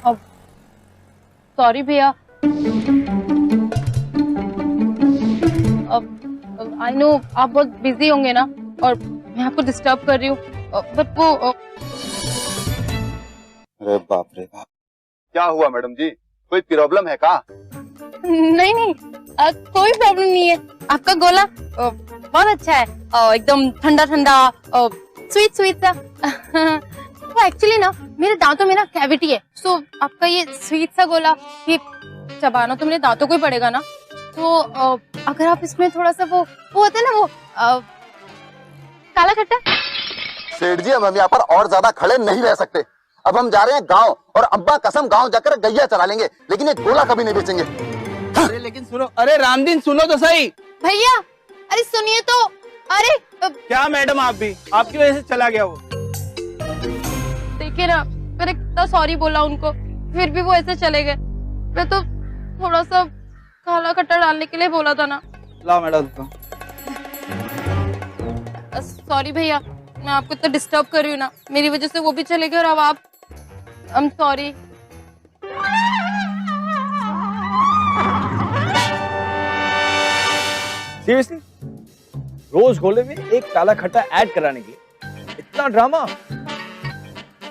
अब सॉरी भैया, अब आई नो आप बहुत बिजी होंगे ना और मैं आपको डिस्टर्ब कर रही हूँ, बट वो अरे बाप रे बाप, क्या हुआ मैडम जी, कोई प्रॉब्लम है का? नहीं नहीं, कोई प्रॉब्लम नहीं है। आपका गोला बहुत अच्छा है, एकदम ठंडा ठंडा, स्वीट स्वीट सा। वो एक्चुअली ना मेरे दांतों में ना कैविटी है, सो आपका ये स्वीट सा गोला ये चबाना तो मेरे दांतों को ही पड़ेगा ना, तो अगर आप इसमें थोड़ा सा वो होता है ना वो काला खट्टा। सेठ जी, अब हम यहाँ पर और ज्यादा खड़े नहीं रह सकते। अब हम जा रहे हैं गांव, और अब्बा कसम गांव जाकर गैया चरा लेंगे, लेकिन ये गोला कभी नहीं बेचेंगे। अरे लेकिन सुनो, अरे रामदीन सुनो तो सही। भैया अरे सुनिए तो, अरे क्या मैडम, आप भी आपकी वजह से चला गया वो। देखिए ना, मैंने कितना सॉरी बोला उनको, फिर भी वो ऐसे चले गए। मैं तो थोड़ा सा काला खट्टा डालने के लिए बोला था ना। लाओ मैडम को। सॉरी भैया, मैं आपको इतना डिस्टर्ब कर रही हूँ ना, मेरी वजह से वो भी चले गए और अब आप, आई एम सॉरी। सीरियसली, रोज गोले में एक काला खट्टा ऐड कराने के लिए इतना ड्रामा?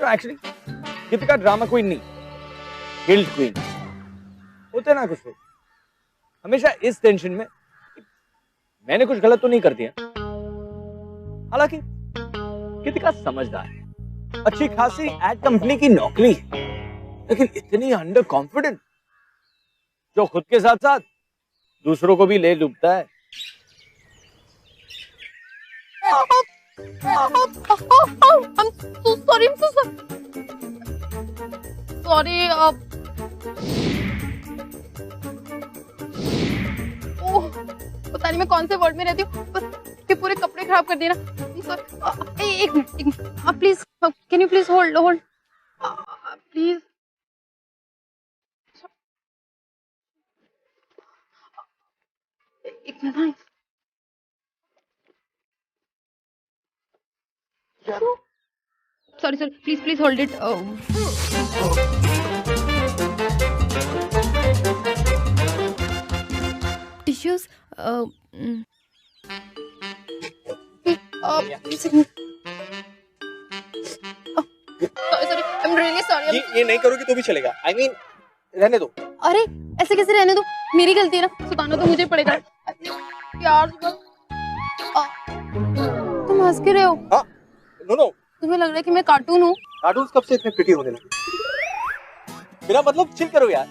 एक्चुअली गीतिका ड्रामा क्वीन नहीं, गिल्ट क्वीन होते ना कुछ लोग, हमेशा इस टेंशन में मैंने कुछ गलत तो नहीं कर दिया। हालांकि गीतिका समझदार है, अच्छी खासी एड कंपनी की नौकरी है, लेकिन इतनी अंडर कॉन्फिडेंट जो खुद के साथ साथ दूसरों को भी ले डूबता है। सॉरी, पता नहीं मैं कौन से वर्ड में रहती हूँ, बस पूरे कपड़े खराब कर दिए ना। एक मिनट, आप please, can you please hold hold please. एक minute, sorry, please hold it. Tissues. Sorry, I'm really sorry. ये नहीं करोगी तो भी चलेगा। I mean, रहने दो। अरे ऐसे कैसे रहने दो, मेरी गलती है ना, सुधारना तो मुझे पड़ेगा यार। तुम हंस के रहे हो? नो, तुम्हें लग रहा है कि मैं कार्टून हूँ? कार्टून कब से इतने प्रिटी होने लगे? मेरा मतलब चिल करो यार,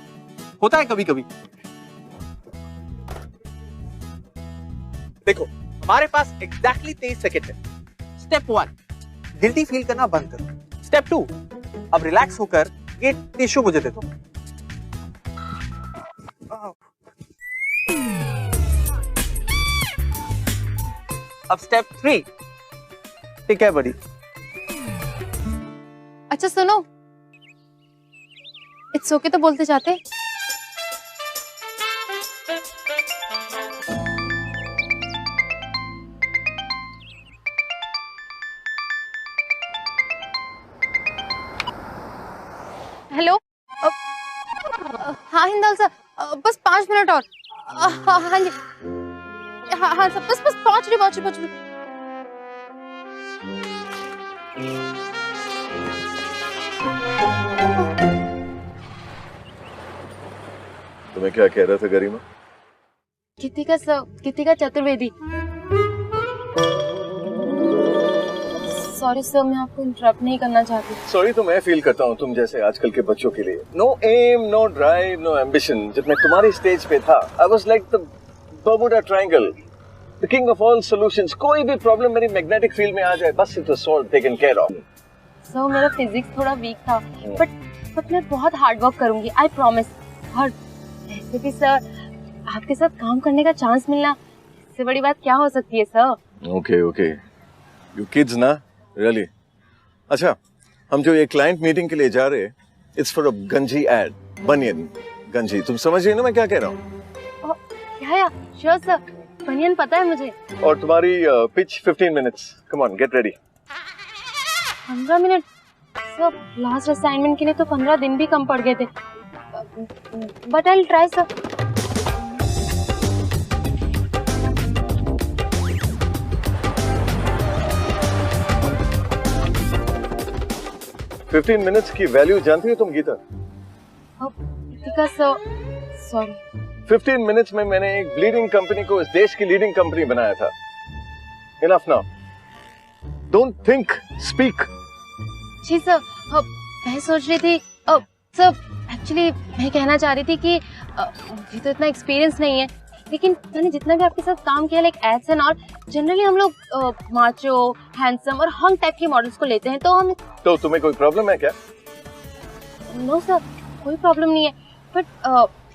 होता है कभी कभी। देखो, हमारे पास एग्जैक्टली 23 सेकंड है। स्टेप 1, गिल्टी फील करना बंद करो। स्टेप 2, अब रिलैक्स होकर ये टिश्यू मुझे दे दो। अब स्टेप 3, ठीक है बड़ी। अच्छा सुनो, इट्स ओके तो बोलते जाते। हेलो, हाँ हिंदल सर, बस 5 मिनट और। हाँ जी, हाँ सर, बस पहुंच रही। तुम्हें क्या कह रहा था गरिमा? गीतिका चतुर्वेदी। सॉरी सर, मैं आपको इंटरप्ट नहीं करना चाहती। सॉरी तो मैं फील करता हूँ तुम जैसे आजकल के बच्चों के लिए। No aim, no drive, no ambition. जब मैं तुम्हारी स्टेज पे था, I was like the Bermuda triangle, the king of all solutions. कोई भी प्रॉब्लम मेरी मैग्नेटिक फील्ड में आ जाए, बस it was solved, taken care of. Sir मेरा फिजिक्स थोड़ा वीक था, बट मैं बहुत हार्ड वर्क करूंगी, आई प्रॉमिस। और वैसे भी सर, आपके साथ काम करने का चांस मिलना, इससे बड़ी बात क्या हो सकती है सर? ओके, यू किड्स ना, रियली। अच्छा, हम जो ये क्लाइंट मीटिंग के लिए जा रहे हैं, इट्स फॉर अ गंजी एड, बनियन गंजी। तुम समझ रही हो ना मैं क्या कह रहा हूँ? या श्योर सर, बनियन पता है मुझे। और तुम्हारी pitch 15 minutes. Come on, get ready. 15 minute? Sir last assignment के लिए तो 15 दिन भी कम पड़ गए थे, but I will try sir. Fifteen minutes की वैल्यू जानती हो तुम गीता? गीतिका सर सॉरी। 15 मिनट्स में मैंने एक ब्लीडिंग कंपनी को इस देश की लीडिंग कंपनी बनाया था। Enough now, don't think, speak. जी सर, मैं सोच रही थी सर, एक्चुअली मैं कहना चाह रही थी कि मुझे तो इतना एक्सपीरियंस नहीं है, लेकिन मैंने जितना भी आपके साथ काम किया like ads and all, generally हम लोग माचो, हैंडसम और हंग टाइप के मॉडल्स को लेते हैं, तो हम। तो तुम्हें कोई प्रॉब्लम है क्या? नो सर, कोई प्रॉब्लम नहीं है, बट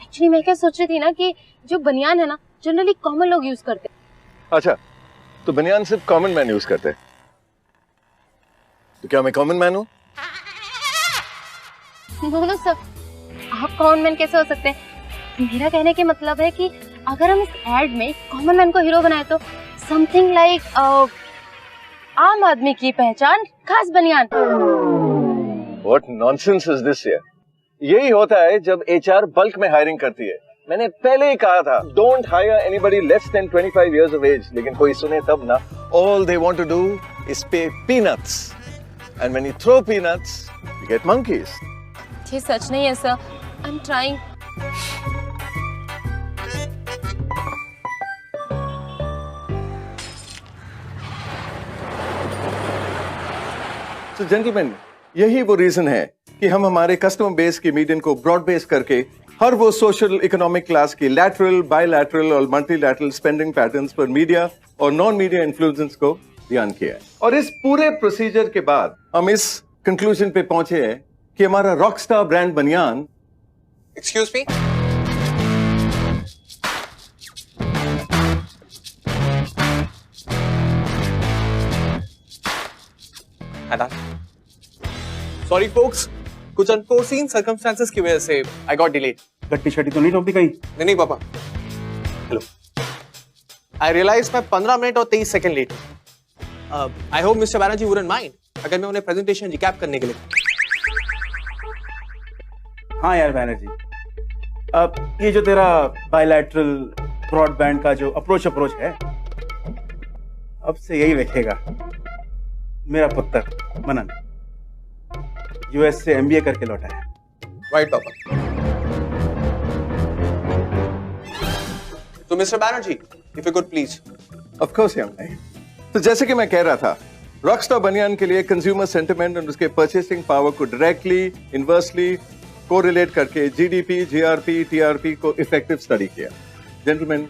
एक्चुअली मैं क्या सोच रही थी ना कि जो बनियान है ना जनरली कॉमन लोग यूज करते हैं। अच्छा, तो बनियान सिर्फ कॉमन मैन यूज करते हैं, तो क्या मैं कॉमन मैन हूँ? नो सर, आप कॉमन मैन कैसे हो सकते हैं? मेरा कहने के मतलब है कि अगर हम इस एड में कॉमन मैन को हीरो बनाए तो समथिंग लाइक आम आदमी की पहचान खास बनियान। What nonsense is this यार? यही होता है जब HR बल्क में हायरिंग करती है। मैंने पहले ही कहा था, don't hire anybody less than 25 years of age, लेकिन कोई सुने तब ना। All they want to do is pay peanuts, and when you throw peanuts, you get monkeys. ये सच नहीं है sir, I am trying. So gentlemen, यही वो रीजन है कि हम हमारे कस्टमर बेस की मीडियन को ब्रॉड बेस करके हर वो सोशल इकोनॉमिक क्लास की लैटरल, बायलैटरल और मल्टीलैटरल स्पेंडिंग पैटर्न्स पर मीडिया और नॉन मीडिया इन्फ्लुएंस को ध्यान किया है। और इस पूरे प्रोसीजर के बाद हम इस कंक्लूजन पे पहुंचे हैं कि हमारा रॉकस्टार ब्रांड बनियान। एक्सक्यूज मी, सॉरी फोक्स, कुछ अनफोर्सीन सर्कमस्टेंसेस की वजह से आई गॉट डिलेड। गट्टी शट्टी तो नहीं टोपी कहीं? नहीं पापा, हेलो। आई रियलाइज मैं 15 मिनट और 23 second late. I hope mister Banerjee wouldn't mind अगर मैं उन्हें प्रेजेंटेशन रिकैप करने के लिए। हाँ यार बैनर्जी, अब ये जो तेरा बायलैटरल ब्रॉडबैंड का जो अप्रोच है, अब से यही देखेगा मेरा पुत्र मनन, यूएस से एमबीए करके लौटा है। राइट पापा। तो mister Banerjee, if you could please. Of course young भाई। तो जैसे कि मैं कह रहा था, रॉकस्टार बनियान के लिए कंज्यूमर सेंटिमेंट और उसके परचेसिंग पावर को डायरेक्टली, इनवर्सली कोरिलेट करके जीडीपी, जीआरपी, टीआरपी को इफेक्टिव स्टडी किया। Gentleman,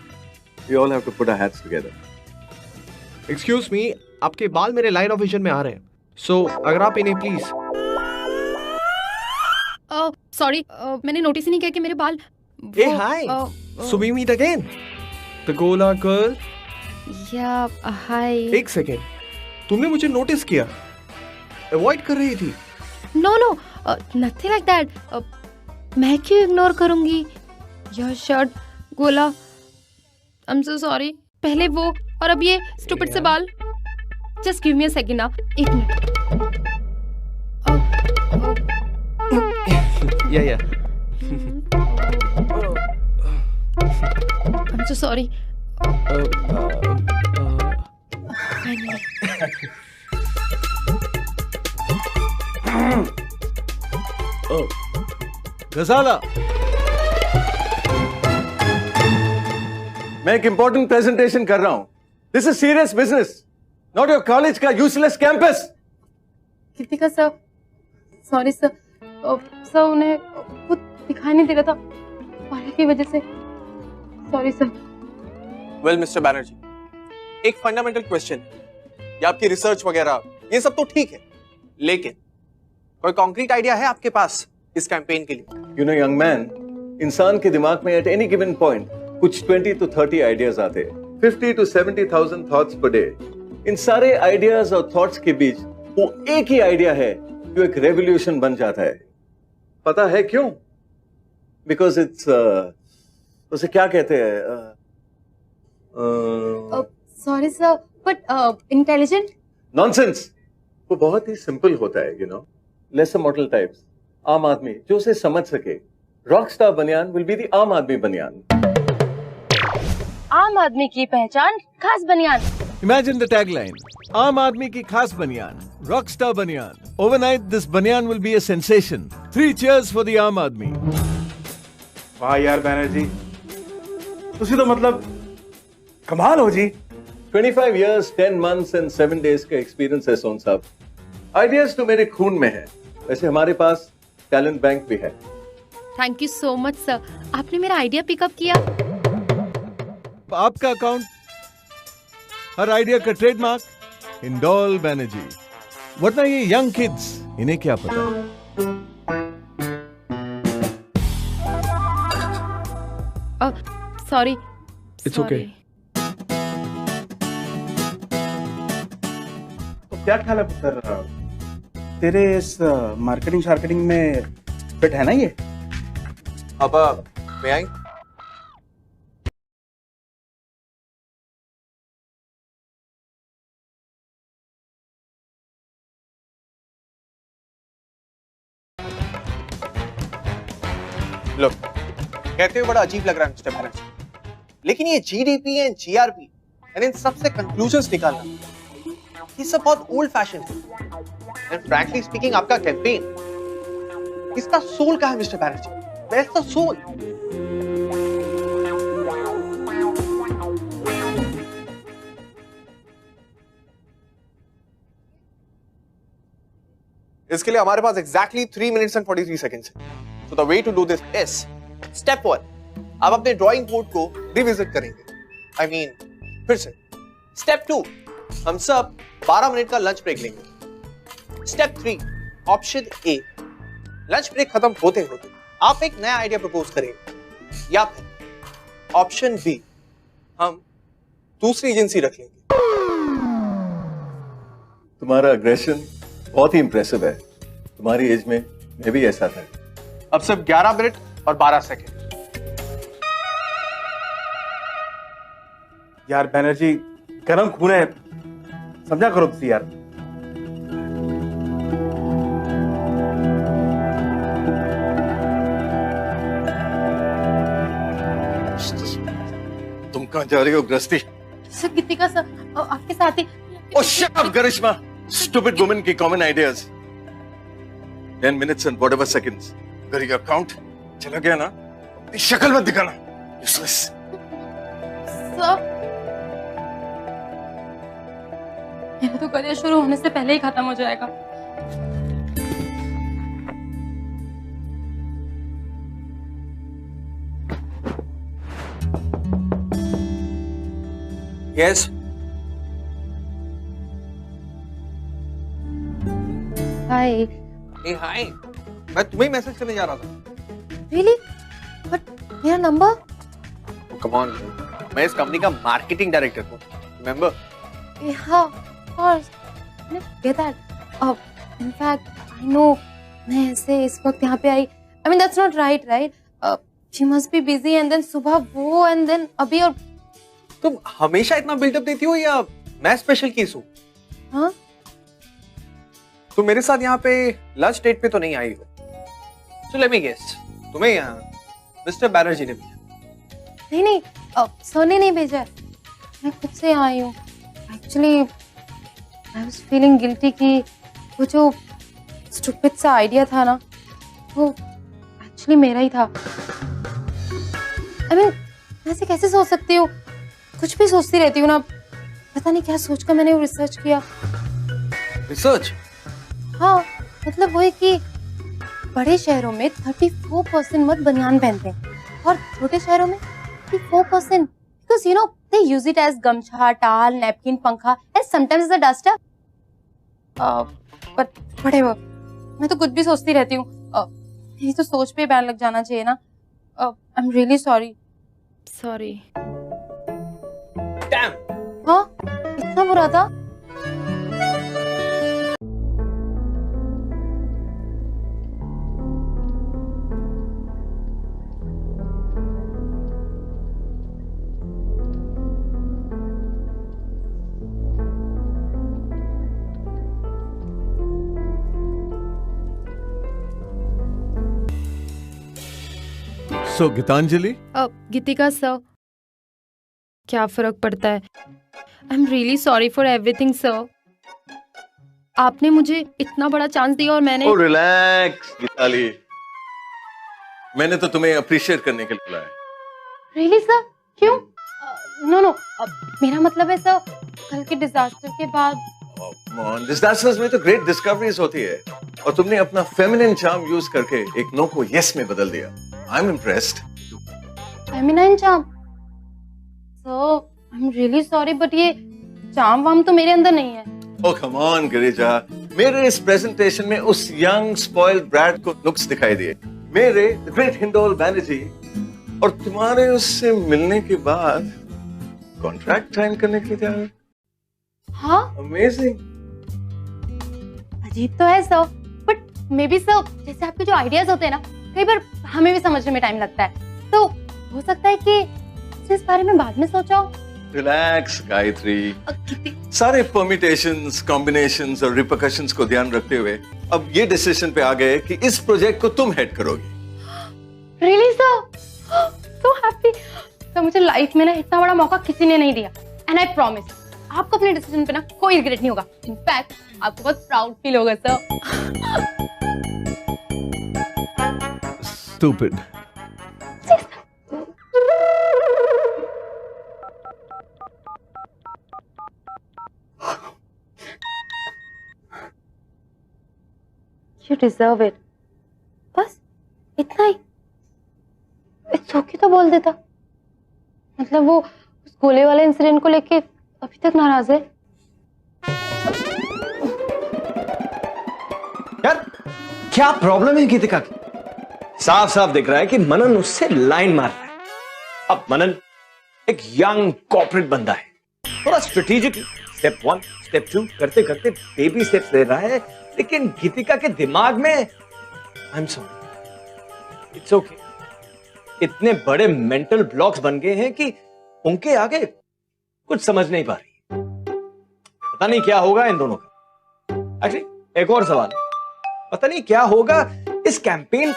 we all have to put our heads together. Excuse me, आपके बाल मेरे लाइन ऑफ विजन में आ रहे हैं, सो अगर आप इन्हें प्लीज। सॉरी, मैंने नोटिस ही नहीं किया कि मेरे बाल। Hey, hi. So we meet again. The Gola girl. या हाय। एक सेकेंड, तुमने मुझे नोटिस किया, अवॉइड कर रही थी। No no, nothing like that. मैं क्यों इग्नोर करूंगी? योर शर्ट गोला, आई एम सो सॉरी। पहले वो और अब ये स्टूपिड से बाल। Just give me a second ना, एक मिनट। या आई एम सो सॉरी। गजाला, मैं एक इंपॉर्टेंट प्रेजेंटेशन कर रहा हूं। This is serious business, not your college का useless campus. Kritika sir, sorry sir. Sir उन्हें कुछ दिखाई नहीं दे रहा था पानी की वजह से, sorry sir. Well mister Banerjee, एक फंडामेंटल क्वेश्चन, ये आपकी रिसर्च वगैरह ये सब तो ठीक है, लेकिन कोई कॉन्क्रीट आइडिया है आपके पास इस कैंपेन के लिए? यू नो यंग मैन, इंसान के दिमाग में एट एनी गिवन पॉइंट कुछ 20 to 30 आइडियाज आते हैं, 50 to 70,000 थॉट्स पर डे। इन सारे आइडियाज और थॉट्स के बीच वो एक ही आइडिया है जो एक रेवोल्यूशन बन जाता है। पता है क्यों? बिकॉज इट्स उसे क्या कहते हैं? Sorry sir, but intelligent. Nonsense. वो बहुत ही सिंपल होता है, you know. lesser model types. आम आदमी जो उसे समझ सके. Rockstar बनियान will be the आम आदमी बनियान. आम आदमी की पहचान खास बनियान. Imagine the tagline. Aam Aadmi ki khas banyan. Rockstar banyan. Overnight, this banyan will be a sensation. 3 cheers for the Aam Aadmi. वाह यार बैनर्जी, तुसी तो मतलब कमाल हो जी. 25 years, 10 months and 7 days का एक्सपीरियंस है सोन साहब. आइडियाज तो मेरे खून में है. वैसे हमारे पास टैलेंट बैंक भी है. Thank you so much sir, आपने मेरा आइडिया पिकअप किया. आपका अकाउंट, हर आइडिया का ट्रेडमार्क इंडोल बैनर्जी. वरना ये यंग किड्स, इन्हें क्या पता. सॉरी. It's okay. तो क्या ख्याल है पुत्र, तेरे इस मार्केटिंग में फिट है ना ये? अब मैं आई. लो, कहते हुए बड़ा अजीब लग रहा है मिस्टर बैनर्जी, लेकिन ये जीडीपी एंड जीआरपी एंड इन सबसे कंक्लूजन्स निकालना ये सब बहुत ओल्ड फैशन है. एंड फ्रैंकली स्पीकिंग आपका कैंपेन, इसका सोल कहाँ है mister Banerjee? Where is the soul? इसके लिए हमारे पास एग्जैक्टली 3 minutes and 43 seconds है. So the way to do this is step 1. आप अपने ड्राइंग बोर्ड को रिविजिट करेंगे. I mean, फिर से. Step 2. हम सब 12 मिनट का लंच ब्रेक लेंगे. Step 3. Option A. Lunch break खत्म होते होते आप एक नया आइडिया प्रपोज करेंगे. या फिर ऑप्शन B. हम दूसरी एजेंसी रख लेंगे. तुम्हारा अग्रेशन बहुत ही इंप्रेसिव है. तुम्हारी एज में मैं भी ऐसा था. अब सिर्फ 11 मिनट और 12 सेकंड. यार बैनर्जी, गरम खून है, समझा करो तुसी यार. तुम कहां जा रही हो गृहस्थी? सर गीतिका सर, आपके साथ ही. Oh, shut up, Garishma! Stupid woman की common ideas. 10 minutes and whatever seconds. अगर ये अकाउंट चला गया ना, तेरी शक्ल मत दिखाना. Useless. सर, मेरा तो करियर शुरू होने से पहले ही खत्म हो जाएगा. Yes. हाय. Hey, hi. मैं तुम्हें मैसेज करने जा रहा था. रियली? बट मेरा नंबर? कम ऑन, मैं इस कंपनी का मार्केटिंग डायरेक्टर हूँ. रिमेंबर? हाँ, of course. I get that. In fact I know, मैं ऐसे इस वक्त यहाँ पे आई. I mean that's not right, right? She must be busy and then सुबह वो एंड देन अभी. और तुम हमेशा इतना बिल्डअप देती हो या मैं स्पेशल केस हूँ? हाँ, तुम मेरे साथ यहाँ पे लंच डेट पे तो नहीं आई हो. So let me guess, तुम्हें यहाँ मिस्टर बैनर्जी ने भेजा? नहीं, सर ने नहीं भेजा है, मैं खुद से यहाँ आई हूँ. Actually I was feeling guilty कि वो जो स्टूपिड सा आइडिया था ना, वो एक्चुअली मेरा ही था. आई मीन, ऐसे कैसे सोच सकती हूँ? कुछ भी सोचती रहती हूँ ना. पता नहीं क्या सोचकर मैंने वो रिसर्च किया. रिसर्च? हाँ, मतलब वही कि बड़े शहरों में 34% मर्द बनियान पहनते हैं और छोटे शहरों में 54%, because you know they use it as गमछा, टाल, नैपकिन, पंखा and sometimes the duster. but whatever, मैं तो कुछ भी सोचती रहती हूँ. ये तो सोच पे बैन लग जाना चाहिए ना. I'm really sorry. Sorry. Damn. हाँ, इतना बुरा था? So, Gitanjali, गीतिका सर, क्या फर्क पड़ता है? आई am really sorry for everything sir. आपने मुझे इतना बड़ा चांस दिया और मैंने रिलैक्स गीताली, मैंने तो तुम्हें अप्रिशिएट करने के लिए बुलाया। Really sir? क्यों? नो, मेरा मतलब है सर, कल के डिजास्टर के बाद डिजास्टर्स में तो ग्रेट डिस्कवरीज होती है, और तुमने अपना फेमिनिन चार्म यूज करके एक नो को यस में बदल दिया। I am impressed. Feminine charm? Sir, I am really sorry, but ये चार्म वाम तो मेरे अंदर नहीं है। Oh come on गिरिजा, मेरे इस प्रेजेंटेशन में उस यंग स्पॉइल्ड ब्रैड को नुक्स दिखाई दिए, मेरे ग्रेट हिंडोल बैनर्जी, और तुम्हारे उससे मिलने के बाद कॉन्ट्रैक्ट साइन करने के लिए तैयार। हाँ, अमेजिंग। अजीब तो है sir, but may be sir, जैसे आपके जो आइडियाज होते हैं ना, कई बार हमें भी समझने में टाइम लगता है, तो हो सकता है कि इस बारे में बाद में सोचा हो। रिलैक्स गायत्री, सारे परम्यूटेशंस, कॉम्बिनेशंस और रिपरकशंस को ध्यान रखते हुए अब ये डिसीजन पे आ गए कि इस प्रोजेक्ट को तुम हेड करोगी। Really sir? So happy sir, मुझे लाइफ में ना इतना बड़ा मौका किसी ने नहीं दिया, एंड आई प्रॉमिस आपको अपने डिसीजन पे ना कोई रिग्रेट नहीं होगा। इनफैक्ट आपको बहुत प्राउड फील होगा sir. stupid. You deserve it. बस इतना ही। इट्स ओके तो बोल देता। मतलब वो उस गोले वाले इंसिडेंट को लेके अभी तक नाराज है। यार क्या प्रॉब्लम है गीतिका की? साफ साफ दिख रहा है कि मनन उससे लाइन मार रहा है। अब मनन एक यंग कॉर्पोरेट बंदा है, थोड़ा स्ट्रेटेजिक स्टेप 1 स्टेप 2 करते करते बेबी स्टेप्स ले रहा है, लेकिन गीतिका के दिमाग में I am sorry, it's okay, इतने बड़े मेंटल ब्लॉक्स बन गए हैं कि उनके आगे कुछ समझ नहीं पा रही। पता नहीं क्या होगा इन दोनों का। एक्चुअली एक और सवाल, पता नहीं क्या होगा इस कैंपेन।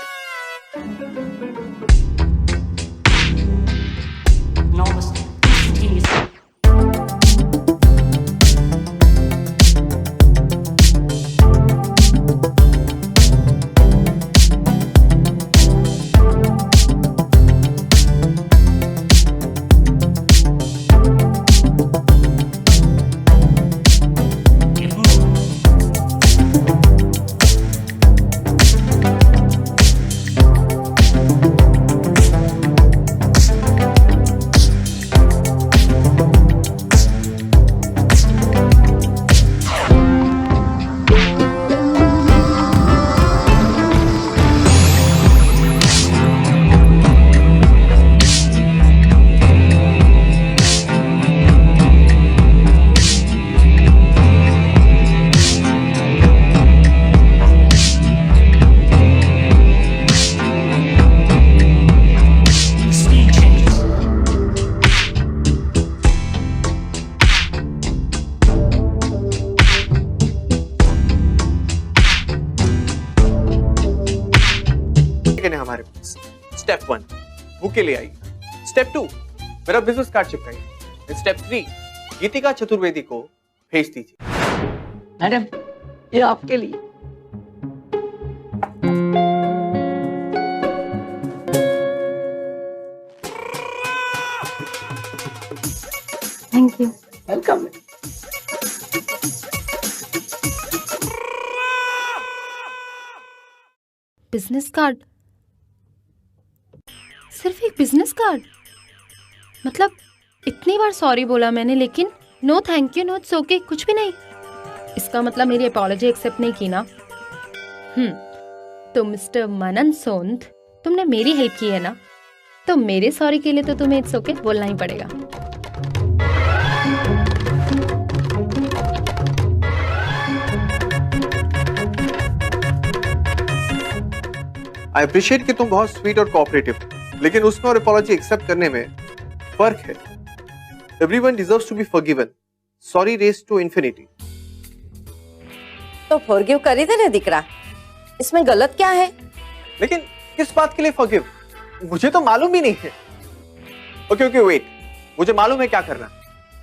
हमारे पास स्टेप 1 बुके ले आई, स्टेप 2 मेरा बिजनेस कार्ड चिपकाइए, स्टेप 3 गीतिका चतुर्वेदी को भेज दीजिए। मैडम ये आपके लिए। Thank you. Welcome. Business card? सिर्फ एक बिजनेस कार्ड? मतलब इतनी बार सॉरी बोला मैंने, लेकिन no thank you, no it's okay, कुछ भी नहीं। इसका मतलब मेरी अपॉलॉजी एक्सेप्ट नहीं की ना? तो मिस्टर मनन सोंद, तुमने मेरी हेल्प की है ना, तो मेरे सॉरी के लिए तो तुम्हें इट्स ओके बोलना ही पड़ेगा। आई अप्रिशिएट कि तुम बहुत स्वीट और कोऑपरेटिव, लेकिन उसमें और अपॉलॉजी एक्सेप्ट करने में फर्क है। Everyone deserves to be forgiven. Sorry race to infinity. तो फॉरगिव कर ही दे ना दिकरा, इसमें गलत क्या है? लेकिन किस बात के लिए फॉरगिव? मुझे तो मालूम भी नहीं है। ओके ओके वेट, मुझे मालूम है क्या करना।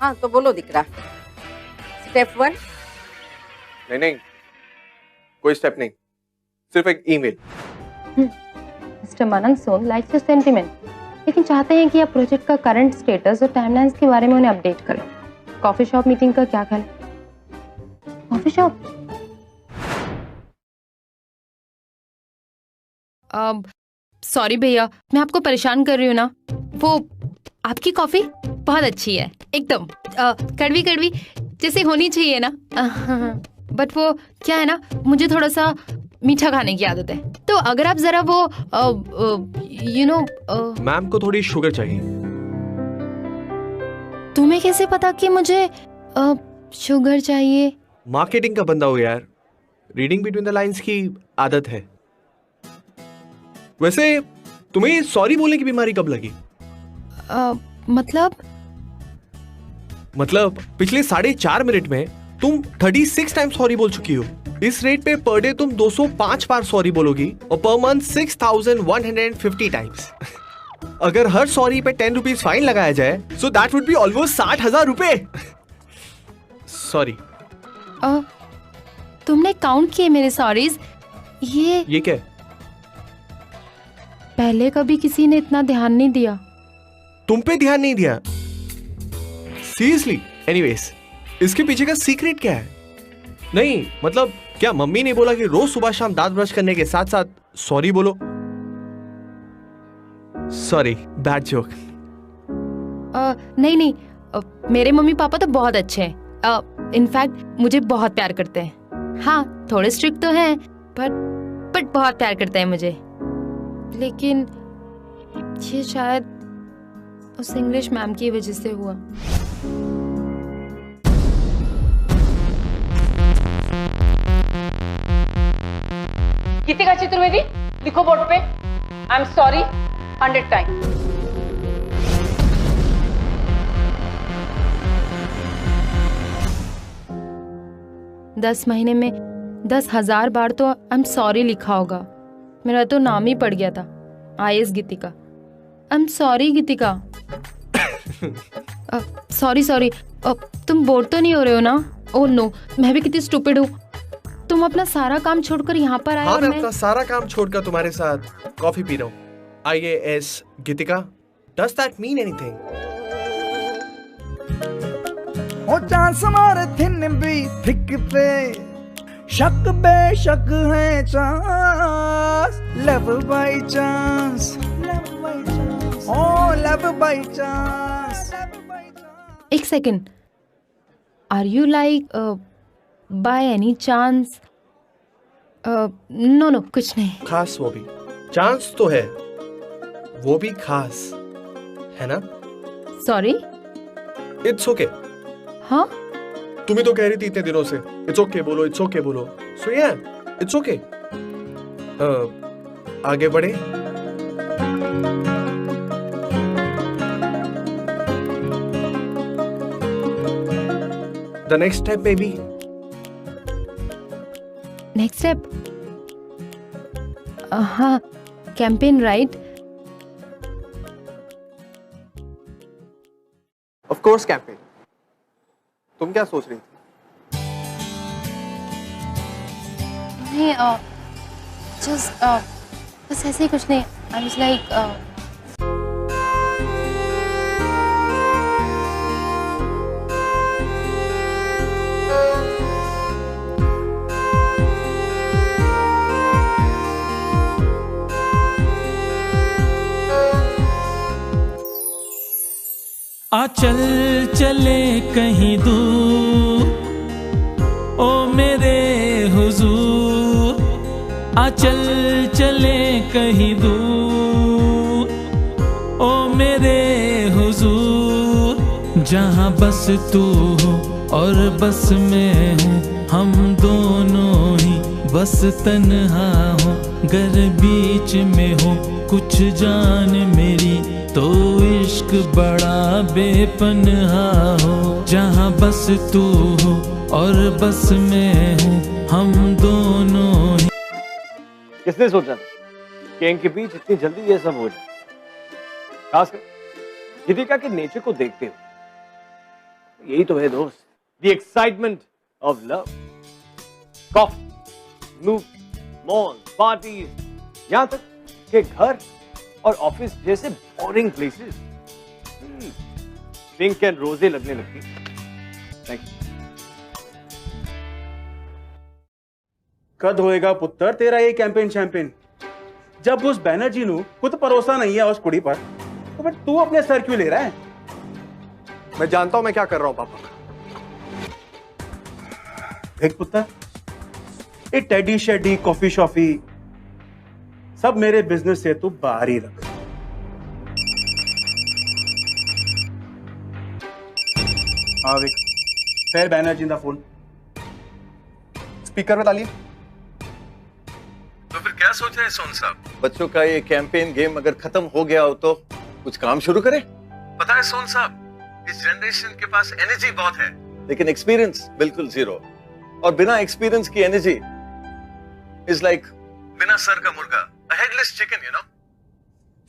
हाँ तो बोलो दिख रहा। स्टेप 1। नहीं नहीं, कोई स्टेप नहीं, सिर्फ एक email. Mister Manan Son likes your sentiment, लेकिन चाहते हैं कि आप प्रोजेक्ट का करंट स्टेटस और टाइमलाइंस के बारे में उन्हें अपडेट करें। कॉफी शॉप मीटिंग का क्या ख्याल है? Coffee shop? सॉरी भैया, मैं आपको परेशान कर रही हूँ ना। वो आपकी कॉफी बहुत अच्छी है, एकदम कड़वी कड़वी जैसे होनी चाहिए ना। बट वो क्या है ना, मुझे थोड़ा सा मीठा खाने की आदत है, तो अगर आप जरा वो यू नो। मैम को थोड़ी शुगर चाहिए। तुम्हें कैसे पता कि मुझे शुगर चाहिए? मार्केटिंग का बंदा हो यार, रीडिंग बिटवीन द लाइंस की आदत है। वैसे तुम्हें सॉरी बोलने की बीमारी कब लगी? मतलब पिछले 4.5 मिनट में तुम 36 टाइम सॉरी बोल चुकी हो। इस रेट पे पर डे तुम 205 बार सॉरी बोलोगी और पर मंथ 6150 टाइम्स। अगर हर सॉरी पे 10 रुपीज फाइन लगाया जाए, so that would be almost 60,000 रुपए। सॉरी। तुमने काउंट किए मेरे सॉरीज? ये क्या? पहले कभी किसी ने इतना ध्यान नहीं दिया। तुम पे ध्यान नहीं दिया? सीरियसली? एनीवेज, इसके पीछे का सीक्रेट क्या है? नहीं मतलब क्या मम्मी ने बोला कि रोज सुबह शाम दांत ब्रश करने के साथ साथ सॉरी बोलो? Sorry, bad joke. नहीं, मेरे मम्मी पापा तो बहुत अच्छे हैं। इनफैक्ट मुझे बहुत प्यार करते हैं। हाँ, थोड़े स्ट्रिक्ट तो हैं, बट बहुत प्यार करते हैं मुझे। लेकिन ये शायद उस इंग्लिश मैम की वजह से हुआ। गीतिका चतुर्वेदी, लिखो बोर्ड पे, आई एम सॉरी 100 टाइम। दस महीने में 10,000 बार तो आई एम सॉरी लिखा होगा। मेरा तो नाम ही पड़ गया था, IS Geetika. I am sorry Geetika. Sorry, तुम बोर तो नहीं हो रहे हो ना? ओह नो, मैं भी कितनी स्टूपिड हूँ। तुम अपना सारा काम छोड़कर यहाँ पर आए। हाँ, और मैं अपना सारा काम छोड़कर तुम्हारे साथ कॉफी पी रहा हूँ। IAS Geetika, does that mean anything? Oh chance मारे थिन भी थिक पे, शक बेशक है chance, love by chance, oh love by chance. एक second, are you like by any chance? No कुछ नहीं। खास वो भी चांस तो है, वो भी खास है ना? सॉरी। It's okay. हाँ, तुम ही तो कह रही थी इतने दिनों से इट्स ओके बोलो, इट्स ओके बोलो। सो या इट्स ओके। आगे बढ़े। The next step maybe. Next step? हाँ, campaign right? Of course campaign. तुम क्या सोच रही थी? नहीं, जस्ट बस ऐसे ही कुछ नहीं। आई वाज लाइक आ चल चले कहीं दूर, ओ मेरे हुजूर। आ चल चले कहीं दूर, ओ मेरे हुजूर। जहाँ बस तू हो और बस मैं हूँ, हम दोनों ही बस तन्हा हो। गर बीच में हो कुछ जान मेरी, तो इश्क बड़ा बेपनाह हो। जहाँ बस तू हो और बस मैं हूँ, हम दोनों ही। किसने सोचा था कि इनके बीच इतनी जल्दी ये सब हो जाए? खासकर गीतिका के नेचर को देखते हो। यही तो है दोस्त, the excitement of love. Coffee, move, mall, parties, यहां तक कि घर और ऑफिस जैसे बोरिंग प्लेसेस पिंक एंड रोजे लगने लगती। Thank you. कद होएगा पुत्र तेरा ये कैंपेन शैंपेन। जब उस बैनर्जी नु खुद भरोसा नहीं है उस कुड़ी पर, तो फिर तू अपने सर क्यों ले रहा है? मैं जानता हूं मैं क्या कर रहा हूं पापा। देख पुत्र, ये टेडी शेडी कॉफी शॉफी सब मेरे बिजनेस से तू बाहर ही रख। हाँ विक, फिर बैनर्जी दा फोन स्पीकर में डालिए। तो फिर क्या सोच रहे हैं सोन साहब? बच्चों का ये कैंपेन गेम अगर खत्म हो गया हो तो कुछ काम शुरू करें। पता है सोन साहब, इस जनरेशन के पास एनर्जी बहुत है, लेकिन एक्सपीरियंस बिल्कुल जीरो। और बिना एक्सपीरियंस की एनर्जी इज लाइक बिना सर का मुर्गा, a headless chicken, you know?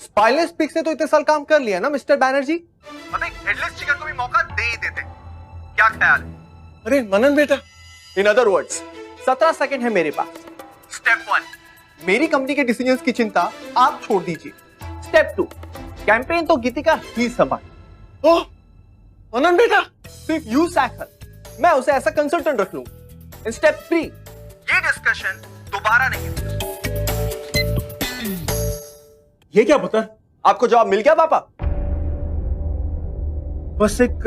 Spineless pig से तो इतने साल काम कर लिया ना मिस्टर बैनर्जी। अब एक हेडलेस चिकन को भी मौका दे ही देते। क्या ख्याल है? अरे मनन बेटा, इन अदर वर्ड्स 17 सेकंड है मेरे पास। स्टेप 1, मेरी कंपनी के डिसीजंस की चिंता आप छोड़ दीजिए। स्टेप 2, कैंपेन तो गीतिका ही संभाल। ओह मनन बेटा, सिर्फ यू सैक हर, मैं उसे ऐसा कंसल्टेंट रख लूं। स्टेप 3, ये डिस्कशन दोबारा नहीं होगा। ये क्या पुत्र? आपको जवाब मिल गया पापा? बस एक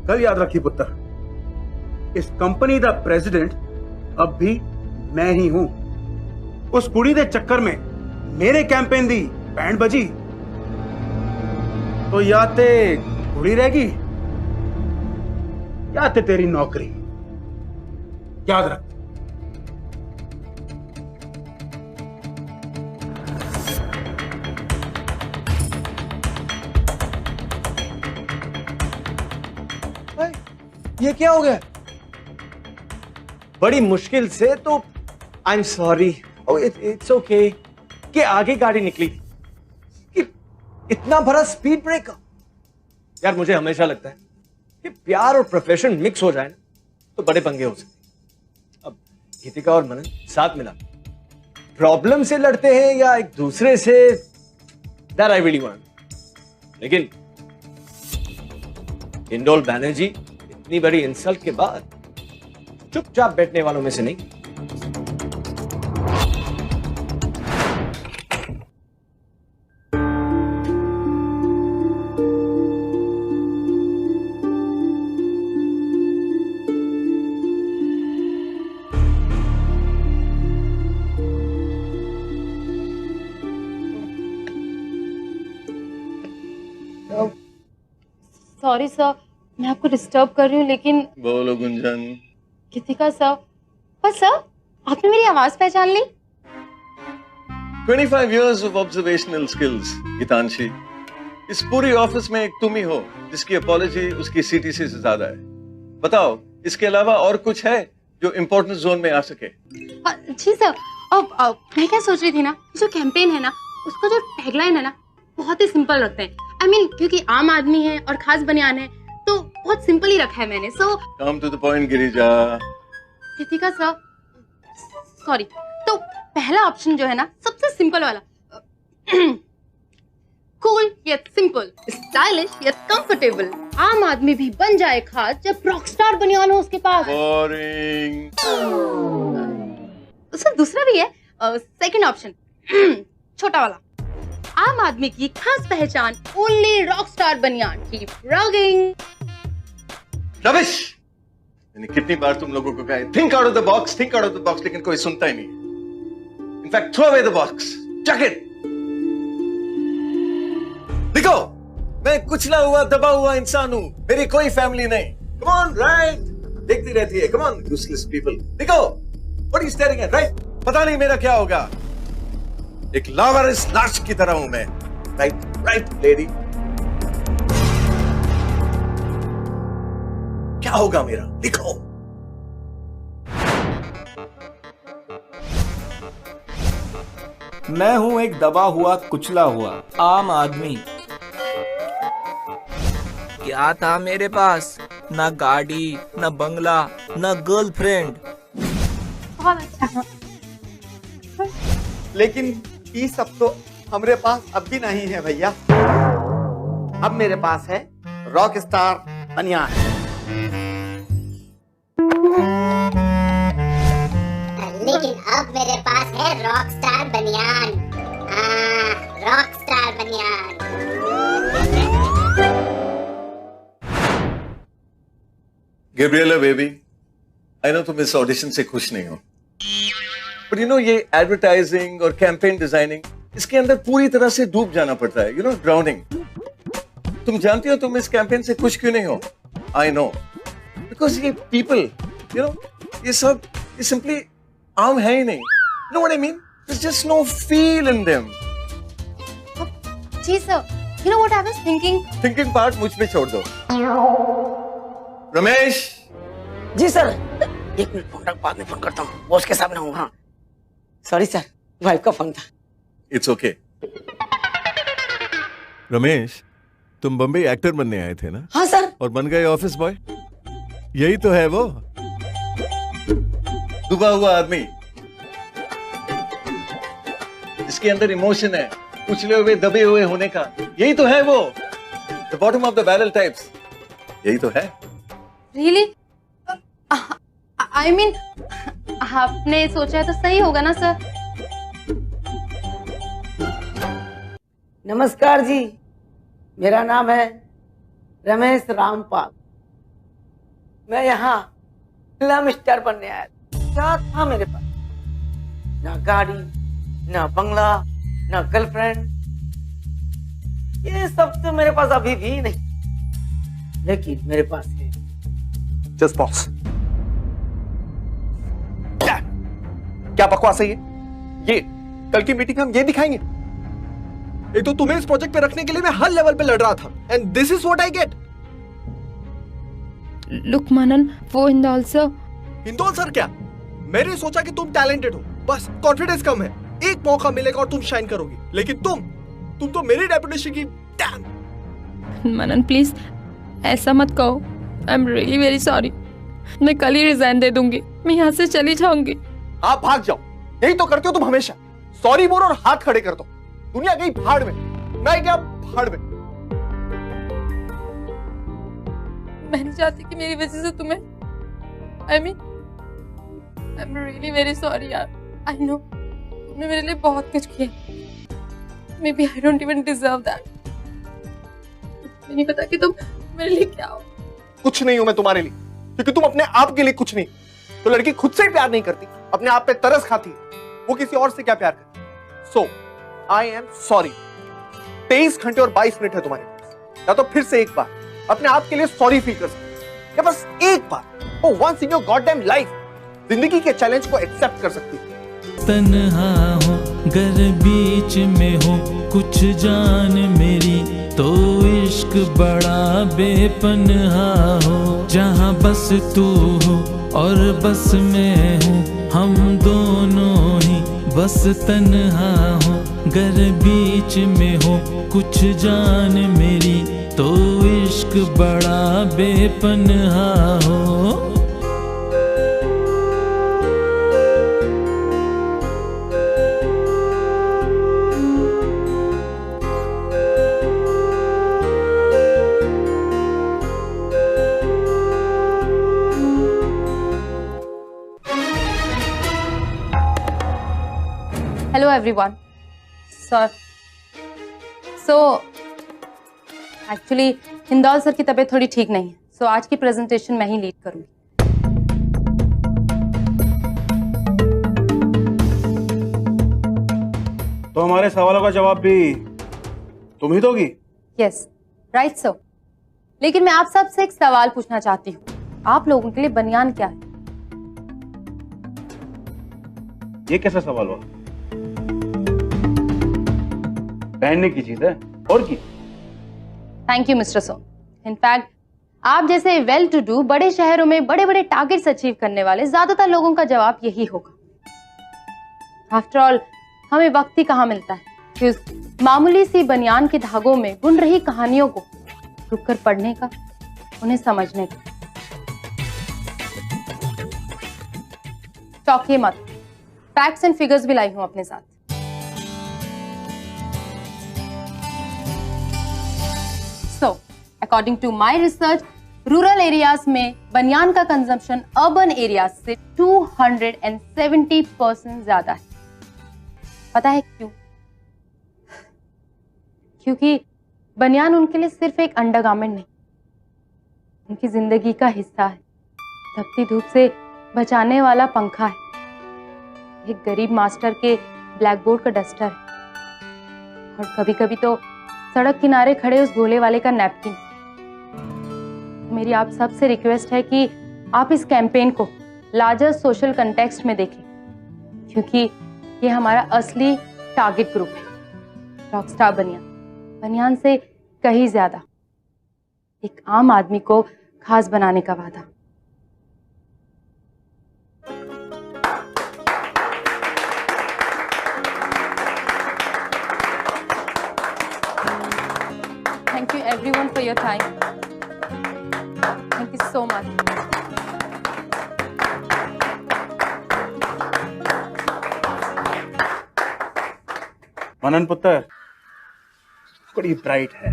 कल याद रखिए पुत्र, इस कंपनी दा प्रेसिडेंट अब भी मैं ही हूं। उस कुड़ी दे चक्कर में मेरे कैंपेन दी बैंड बजी तो या ते कुड़ी रहेगी या ते तेरी नौकरी। याद रख। ये क्या हो गया? बड़ी मुश्किल से तो I am sorry, it's okay कि आगे गाड़ी निकली थी कि इतना बड़ा स्पीड ब्रेकर। यार मुझे हमेशा लगता है कि प्यार और प्रोफेशन मिक्स हो जाए ना तो बड़े पंगे हो सकते। अब गीतिका और मनन साथ मिला प्रॉब्लम से लड़ते हैं या एक दूसरे से, दैट आई रियली वांट। लेकिन इंडोल बैनर्जी इतनी बड़ी इंसल्ट के बाद चुपचाप बैठने वालों में से नहीं। सॉरी सर, मैं आपको डिस्टर्ब कर रही हूँ, लेकिन बोलो गुंजन। गीतिका सर, पर सर आपने मेरी आवाज पहचान ली? 25 years of observational skills, Geetanshi. इस पूरी ऑफिस में एक तुम ही हो जिसकी अपॉलॉजी उसकी सीटीसी से ज्यादा है। बताओ, इसके अलावा और कुछ है जो इम्पोर्टेंट जोन में आ सके? जी सर, अब मैं क्या सोच रही थी ना, जो कैंपेन है ना उसका जो टैगलाइन है ना बहुत ही सिंपल रखते हैं। I mean, क्योंकि आम आदमी है और खास बनियान है तो बहुत सिंपल ही रखा है मैंने। So come to the point Girija. Geetika sir, sorry, तो पहला ऑप्शन जो है ना सबसे सिंपल वाला, cool yet simple, stylish yet comfortable, आम आदमी भी बन जाए खास जब रॉकस्टार बनियान हो उसके पास। बोरिंग। सर दूसरा भी है, सेकंड ऑप्शन, छोटा वाला, आम आदमी की खास पहचान ओनली रॉकस्टार बनियान की रॉगिंग। रबिश। मैंने कितनी बार तुम लोगों को कहा है think out of the box, think out of the box, लेकिन कोई सुनता ही नहीं। In fact throw away the box, chuck it. देखो, मैं कुचला हुआ दबा हुआ इंसान हूं, मेरी कोई फैमिली नहीं। कम ऑन राइट, देखती रहती है। Come on useless people. देखो, what are you staring at right? पता नहीं मेरा क्या होगा, एक लावारिस लाश की तरह हूं मैं। Right right lady. क्या होगा मेरा, लिखो। मैं हूं एक दबा हुआ कुचला हुआ आम आदमी, क्या था मेरे पास? ना गाड़ी, ना बंगला, ना गर्लफ्रेंड। बहुत अच्छा। लेकिन ये सब तो हमारे पास अब भी नहीं है भैया। अब मेरे पास है रॉक स्टार बनियान। लेकिन अब मेरे पास है रॉक स्टार बनियान। हाँ, रॉक स्टार बनियान। Gabriella baby, I know तुम इस ऑडिशन से खुश नहीं हो, but you know ये एडवर्टाइजिंग और कैंपेन डिजाइनिंग, इसके अंदर पूरी तरह से डूब जाना पड़ता है, you know, ड्राउनिंग। तुम जानती हो तुम इस कैंपेन से खुश क्यों नहीं हो? I know, because ये people, you know, ये सब ये simply आम है ही नहीं। You know what I mean? There's just no feel in them. जी sir, you know what I was thinking? Thinking part मुझ पे छोड़ दो। रमेश। जी सर, 1 मिनट फोन रख, बाद में फोन करता हूँ, बॉस के सामने हूँ। हाँ सॉरी सर, वाइफ का फोन था। It's okay. रमेश, तुम बम्बई एक्टर बनने आए थे ना? हाँ सर। और बन गए ऑफिस बॉय? यही तो है वो डूबा हुआ आदमी जिसके अंदर इमोशन है, उछले हुए दबे हुए होने का। यही तो है वो, the bottom of the barrel types. यही तो है। Really? I mean, आपने सोचा है तो सही होगा ना सर? नमस्कार जी, मेरा नाम है रमेश रामपाल। मैं यहाँ फिल्म स्टार बनने आया था। क्या था मेरे पास? ना गाड़ी, ना बंगला, ना गर्लफ्रेंड, ये सब तो मेरे पास अभी भी नहीं। लेकिन मेरे पास है जस्ट बॉस। क्या बकवास है ये कल की मीटिंग हम ये दिखाएंगे। एक तो तुम्हें इस प्रोजेक्ट पे रखने के लिए मैं हर लेवल पे लड़ रहा था, and this is what I get. Look Manan, वो हिंदौल सर। हिंदौल सर क्या? मैंने सोचा कि तुम टैलेंटेड हो, बस कॉन्फिडेंस कम है, एक मौका मिलेगा और तुम शाइन करोगी। लेकिन तुम तो मेरी रेपुटेशन की डैम। मनन प्लीज ऐसा मत कहो, आई एम रियली वेरी सॉरी। मैं कल ही रिजाइन दे दूंगी, मैं यहाँ से चली जाऊंगी। आप भाग जाओ, यही तो करते हो तुम हमेशा। सॉरी बोलो और हाथ खड़े कर दो। दुनिया गई भाड़ में, मैं गया भाड़ में। मैं नहीं चाहती कि मेरी वजह से तुम्हें, I am really very sorry यार। आई नो तुमने मेरे लिए बहुत कुछ किया, maybe I don't even deserve that. मुझे नहीं पता कि तुम मेरे लिए क्या हो। कुछ नहीं हूं मैं तुम्हारे लिए, क्योंकि तुम अपने आप के लिए कुछ नहीं। तो लड़की खुद से प्यार नहीं करती, अपने आप पे तरस खाती, वो किसी और से क्या प्यार करती। सो आई एम सॉरी। 23 घंटे और 22 मिनट है तुम्हारे पास, या तो फिर से एक बार अपने आप के लिए सॉरी फील कर सकते, या बस एक बार once in your goddamn life जिंदगी के चैलेंज को एक्सेप्ट कर सकती। तन्हा हो गर बीच में हो कुछ जान मेरी, तो इश्क बड़ा बेपन्हा हो। जहाँ बस तू हो और बस मैं हूँ, हम दोनों ही बस तन्हा हो। गर बीच में हो कुछ जान मेरी, तो इश्क बड़ा बेपन्हा हो। Hello everyone. Sir, so actually Hindol sir की तबीयत थोड़ी ठीक नहीं है, सो आज की प्रेजेंटेशन मैं ही लीड करूंगी। तो हमारे सवालों का जवाब भी तुम ही दोगी? Yes right sir. लेकिन मैं आप सबसे एक सवाल पूछना चाहती हूँ, आप लोगों के लिए बनियान क्या है? ये कैसा सवाल हुआ? पहनने की चीज है और की। Thank you mister Som. In fact आप जैसे वेल टू डू बड़े शहरों में बड़े बड़े टारगेट्स अचीव करने वाले ज्यादातर लोगों का जवाब यही होगा। आफ्टर ऑल हमें वक्त ही कहाँ मिलता है कि उस मामूली सी बनियान के धागों में बुन रही कहानियों को रुककर पढ़ने का, उन्हें समझने का। चौंकिए मत, फैक्ट्स एंड फिगर्स भी लाई हूं अपने साथ। So according to my research, rural areas में बनियान का कंजम्पशन अर्बन एरियाज से 270% ज्यादा है। पता है क्यों? क्योंकि बनियान उनके लिए सिर्फ एक अंडरगारमेंट नहीं, उनकी जिंदगी का हिस्सा है, तपती धूप से बचाने वाला पंखा है, एक गरीब मास्टर के ब्लैकबोर्ड का डस्टर है, और कभी कभी तो सड़क किनारे खड़े उस गोले वाले का नैपकिन। मेरी आप सबसे रिक्वेस्ट है कि आप इस कैंपेन को लार्जर सोशल कंटेक्स्ट में देखें, क्योंकि ये हमारा असली टारगेट ग्रुप है। रॉकस्टार बनियान से कहीं ज्यादा, एक आम आदमी को खास बनाने का वादा। Thank you everyone for your time. Thank you so much. मनन पुत्र बड़ी ब्राइट है।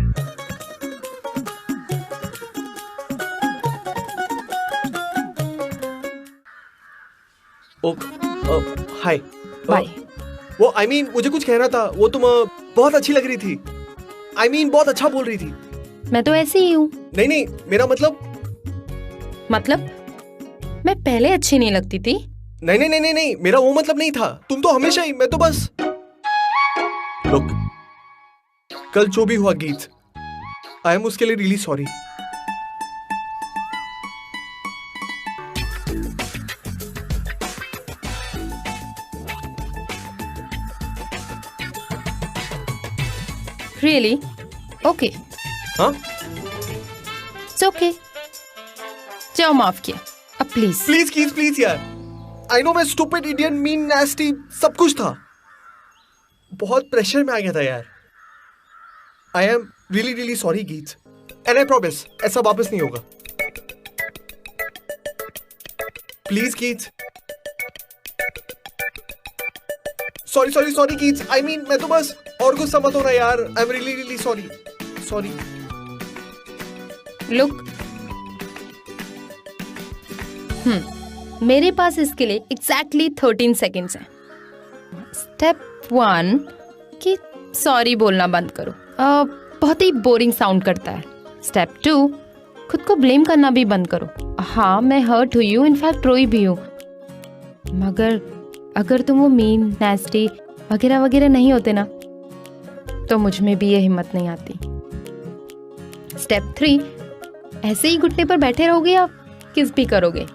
हाय। बाय। वो I mean, मुझे कुछ कहना था। वो तुम बहुत अच्छी लग रही थी। I mean, बहुत अच्छा बोल रही थी। मैं तो ऐसी ही हूँ। नहीं, मेरा मतलब मैं पहले अच्छी नहीं लगती थी। नहीं, मेरा वो मतलब नहीं था। तुम तो हमेशा ही, मैं तो बस। Look, कल जो भी हुआ गीत, आई एम उसके लिए रियली सॉरी। Really? Okay. हाँ? It's okay. जाओ माफ किया। अब प्लीज। प्लीज यार। आई नो मैं स्टूपिड, इडियट, मीन, नेस्टी सब कुछ था। बहुत प्रेशर में आ गया था यार। आई एम रियली सॉरी गीत, एंड आई प्रॉमिस ऐसा वापस नहीं होगा। प्लीज गीत। सॉरी गीत। आई मीन मैं तो बस, और गुस्सा मत होना यार। आई एम रियली सॉरी। लुक, मेरे पास इसके लिए एग्जैक्टली 13 सेकेंड्स हैं। स्टेप 1 कि सॉरी बोलना बंद करो, बहुत ही बोरिंग साउंड करता है। स्टेप 2, खुद को ब्लेम करना भी बंद करो। हाँ, मैं हर्ट हुई हूँ, इनफैक्ट रोई भी हूँ, मगर अगर तुम वो मीन, नेस्टी वगैरह नहीं होते ना, तो मुझ में भी ये हिम्मत नहीं आती। स्टेप 3, ऐसे ही घुटने पर बैठे रहोगे या किस भी करोगे?